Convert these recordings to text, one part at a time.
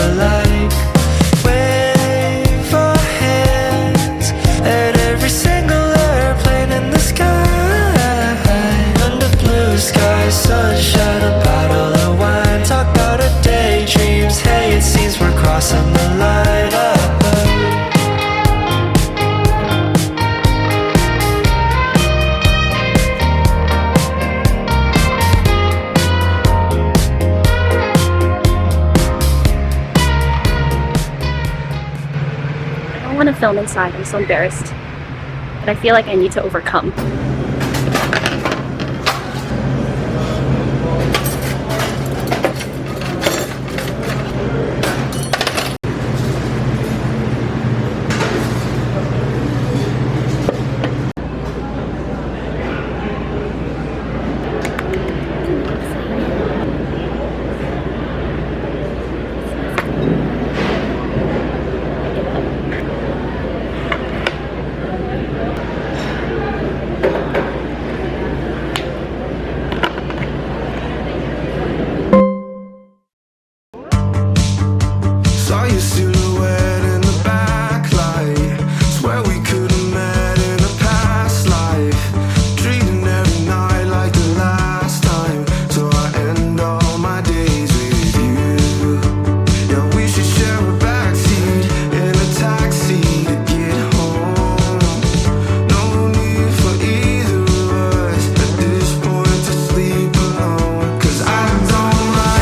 alike. Wave our hands at every single airplane in the sky. Under blue skies, sunshine, a bottle of wine. Talk about our daydreams, hey, it seems we're crossing the line. I want to film inside. I'm so embarrassed, but I feel like I need to overcome. Saw your silhouette in the backlight. Swear we could have met in a past life. Treating every night like the last time. So I end all my days with you. Yeah, we should share a backseat in a taxi to get home. No need for either of us at this point to sleep alone. 'Cause I don't like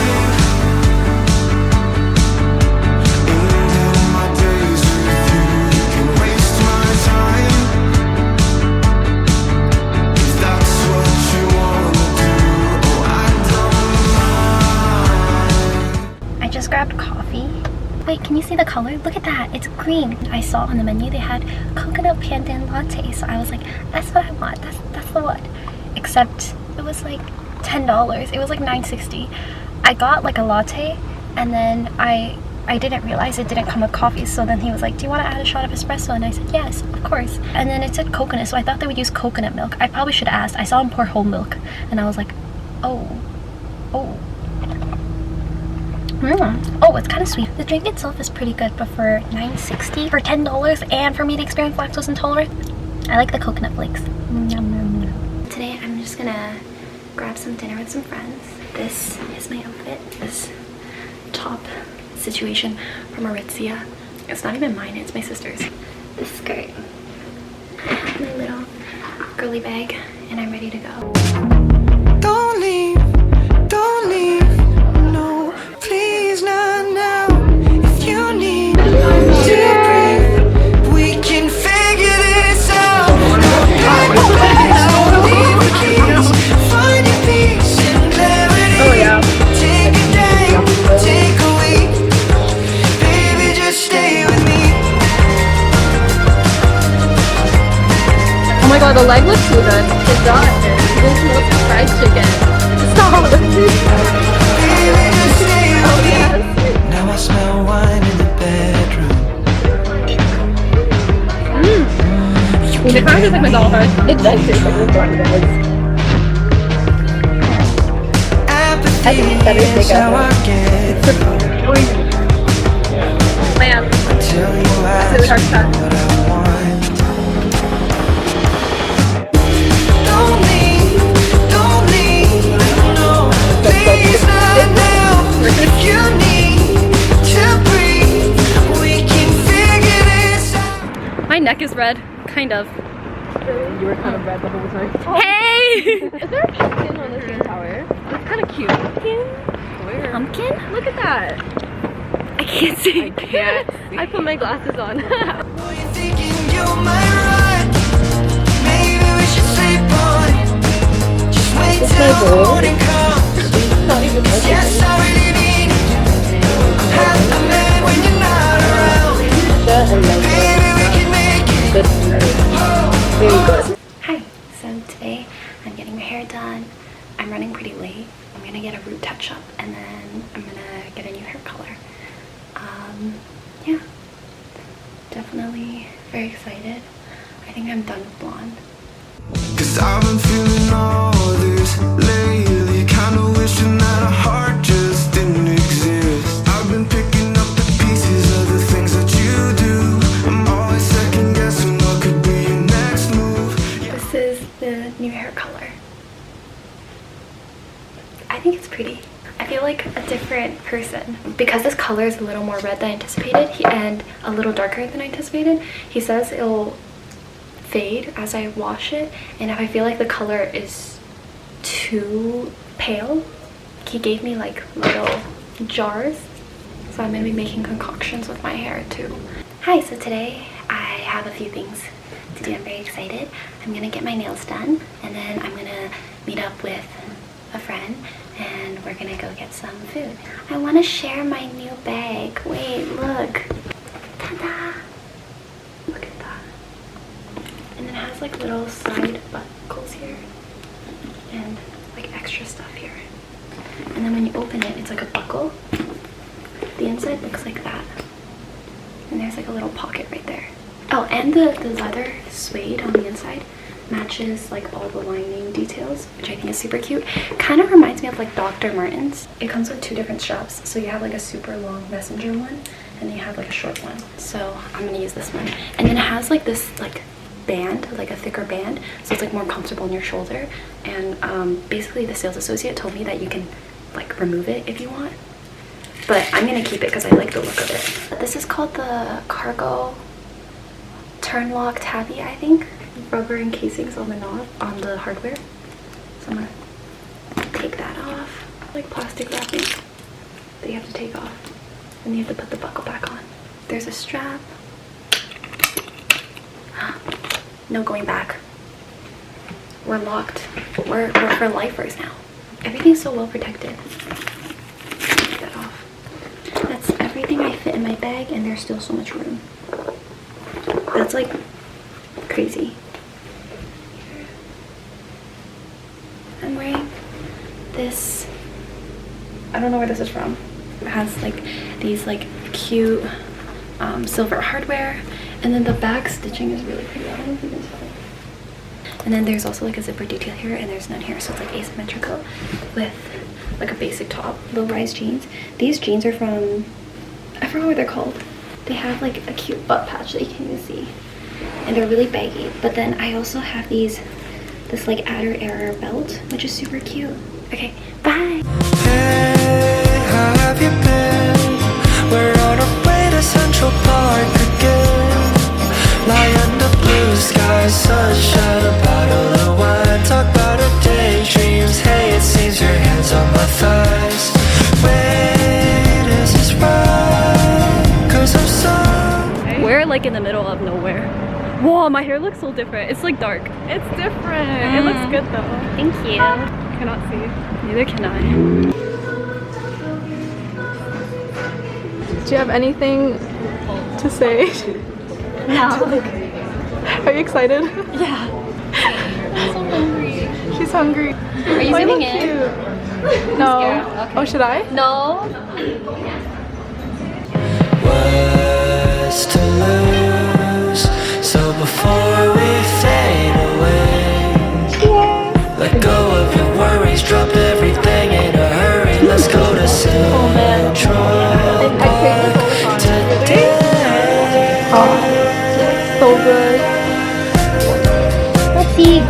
Grabbed coffee. Wait, can you see the color? Look at that, it's green. I saw on the menu they had coconut pandan latte, so I was like, that's what I want, that's the one. Except it was like $10. It was like $9.60. I got like a latte, and then I didn't realize it didn't come with coffee, so then he was like, do you want to add a shot of espresso? And I said, yes, of course. And then it said coconut, so I thought they would use coconut milk. I probably should have asked. I saw him pour whole milk, and I was like, oh. Oh, it's kind of sweet. The drink itself is pretty good, but for $9.60 for $10 and for me to experience lactose intolerant, I like the coconut flakes. Today I'm just gonna grab some dinner with some friends. This is my outfit. This top situation from Aritzia. It's not even mine, it's my sister's. This skirt. I have my little girly bag and I'm ready to go. don't leave, don't leave. No, please not now. If you need to breathe, we can figure this out. Don't leave the keys. Find your peace and clarity. Oh yeah. Take a day, take a week. Baby, just stay with me. Oh my god, the leg looks so good. It's done. This looks like fried chicken. Stop. Baby, just stay with me. Now I smell wine in the bedroom. It kind of tastes like my dollar heart. It does taste like the dollar heart. I think it's better to take out. Man, that's really hard to cut. Don't leave, no, please not now. If you need to breathe, we can figure this out. My neck is red, kind of. You were kind of red the whole time. Hey! Is there a pumpkin on the CN Tower? That's kind of cute. Pumpkin? Where? Pumpkin? Look at that. I can't see. I can't see. I put my glasses on. Boy, you're thinking you might run. Maybe we should sleep on it. Just wait till the morning comes. Yes, I really mean it. Half the man when you're not around. Baby, we can make it. Very good. Hi. So today I'm getting my hair done. I'm running pretty late. I'm gonna get a root touch up and then I'm gonna get a new hair color. Yeah, definitely very excited. I think I'm done with blonde. 'Cause I've been feeling all this lately. Kinda wishing that a heart just didn't exist. I've been picking up color is a little more red than I anticipated and a little darker than I anticipated. He says it'll fade as I wash it, and if I feel like the color is too pale, he gave me like little jars, so I'm gonna be making concoctions with my hair too. Hi, so today I have a few things to do. I'm very excited. I'm gonna get my nails done, and then I'm gonna meet up with a friend and we're gonna go get some food. I want to share my new bag. Wait, look. Ta-da! Look at that. And then it has like little side buckles here and like extra stuff here. And then when you open it, it's like a buckle. The inside looks like that. And there's like a little pocket right there. Oh, and the leather suede on the inside matches like all the lining details, which I think is super cute. Kind of reminds me of like Dr. Martens. It comes with two different straps, so you have like a super long messenger one and then you have like a short one. So I'm gonna use this one. And then it has like this like band, like a thicker band, so it's like more comfortable on your shoulder. And basically the sales associate told me that you can like remove it if you want, but I'm gonna keep it because I like the look of it. This is called the cargo turn lock tabby, I think. Rubber encasings on the knob, on the hardware. So I'm gonna take that off. Like plastic wrapping that you have to take off. And you have to put the buckle back on. There's a strap. No going back. We're locked. We're for lifers now. Everything's so well protected. Take that off. That's everything I fit in my bag, and there's still so much room. That's like crazy. I'm wearing this, I don't know where this is from. It has like these like cute silver hardware, and then the back stitching is really pretty. I don't know if you can tell. And then there's also like a zipper detail here, and there's none here, so it's like asymmetrical with like a basic top. Low-rise jeans. These jeans are from, I forgot what they're called. They have like a cute butt patch that you can't even see, and they're really baggy. But then I also have this like adder error belt, which is super cute. Okay, bye. Hey, how have you been? We're on our way to Central Park again. Lie under blue skies, sunshine, a bottle of wine. Talk about our daydreams. Hey, it seems your hands on my thighs. Wait, is this right? 'Cause I'm so... We're like in the middle of nowhere. Whoa, my hair looks so different. It's like dark. It's different. It looks good though. Thank you. Cannot see. Neither can I. Do you have anything to say? No. Are you excited? Yeah. I'm so hungry. She's hungry. Are you zooming in? Cute. No. Okay. Oh, should I? No. What's to lose? So before we fade away, let go of your worries, drop everything in a hurry. Let's go to Central Park today. Oh, so good. Let's see.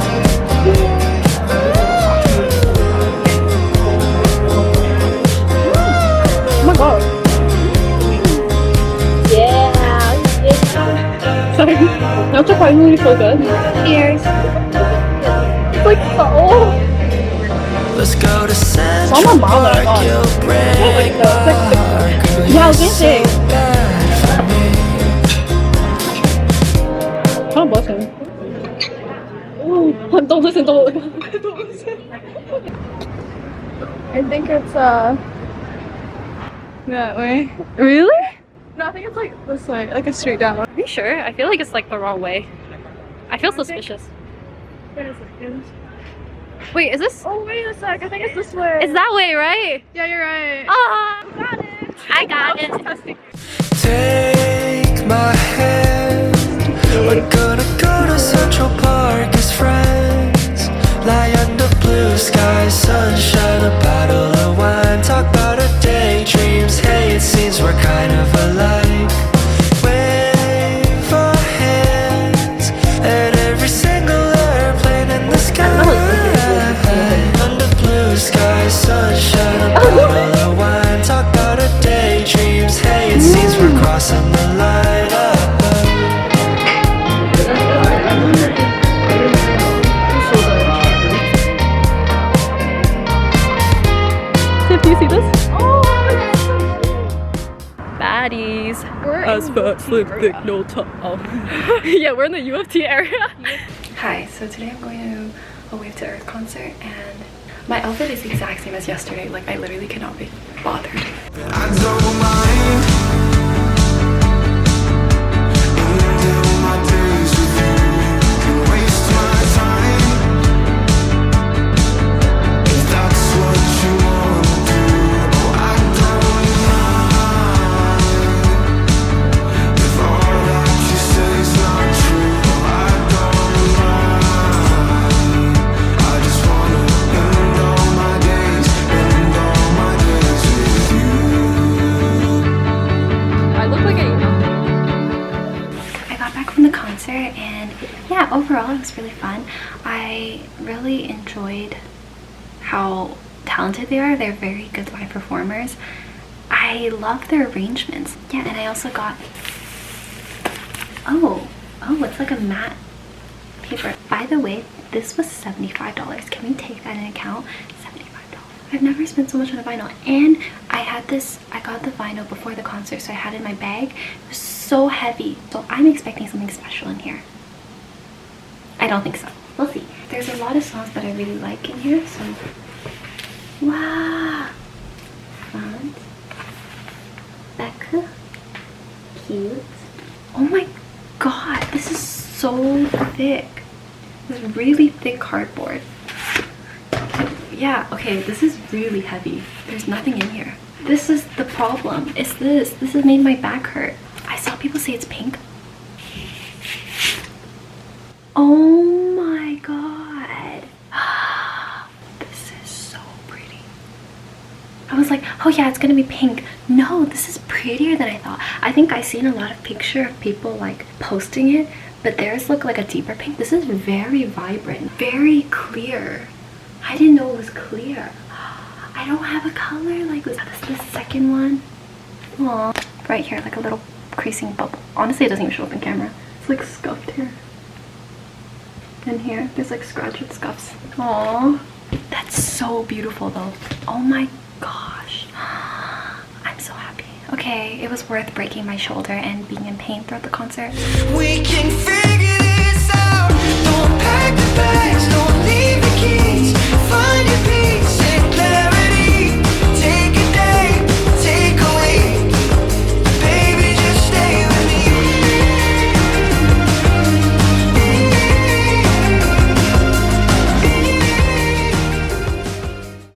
Oh my god. Yeah. Sorry. That's surprisingly so good. Cheers. It's like so. Let's go to It's Central on my mouth that I Park. got. You'll break my heart. Yeah, I was gonna say. Bad for me. God bless him. Oh, don't listen, don't listen. I think it's that way. Really? No, I think it's like this way, like a straight down. Are you sure? I feel like it's like the wrong way. I feel suspicious. Wait a second. Wait, is this? Oh, wait a sec. I think it's this way. It's that way, right? Yeah, you're right. Ah, got it. I got it. Take my hand. We're gonna go to Central Park as friends. Lie under blue skies, sunshine, a bottle of wine. Talk about our daydreams. Hey, it seems we're kind of alike. Wave our hands at every single airplane in the sky. Under blue skies, sunshine, a bottle of wine. Talk about our daydreams. passing the light up. Tiff, do you see this? Baddies. We're as fat, slim, thick, no top. Oh. Yeah, we're in the U of T area. Hi, so today I'm going to a Wave to Earth concert and my outfit is the exact same as yesterday. Like, I literally cannot be bothered. I don't mind ending my days with you. Waste my time if that's what you want to do. Oh, I don't mind if all that you say is not true. Oh, I don't mind. I just wanna end all my days with you. I look like I eat nothing. I got back from the concert and yeah, overall it was really fun. I really enjoyed how talented they are. They're very good live performers. I love their arrangements. Yeah, and I also got, oh, it's like a matte paper. By the way, this was $75. Can we take that into account? $75. I've never spent so much on a vinyl. And I got the vinyl before the concert, so I had it in my bag. It was so heavy. So I'm expecting something special in here. I don't think so. We'll see. There's a lot of songs that I really like in here, so. Wow. Front. Back. Cute. Oh my god, this is so thick. This is really thick cardboard. Yeah, okay, this is really heavy. There's nothing in here. This is the problem. It's this. This has made my back hurt. I saw people say it's pink. Oh my god. This is so pretty. I was like, oh yeah, it's gonna be pink. No, this is prettier than I thought. I think I've seen a lot of pictures of people like posting it, but theirs look like a deeper pink. This is very vibrant, very clear. I didn't know it was clear. I don't have a color like this. This is the second one. Aw, right here, like a little creasing bubble. Honestly, it doesn't even show up in camera. It's like scuffed here. And here, there's like scratch and scuffs. Aw, that's so beautiful though. Oh my gosh. I'm so happy. Okay, it was worth breaking my shoulder and being in pain throughout the concert. We can feel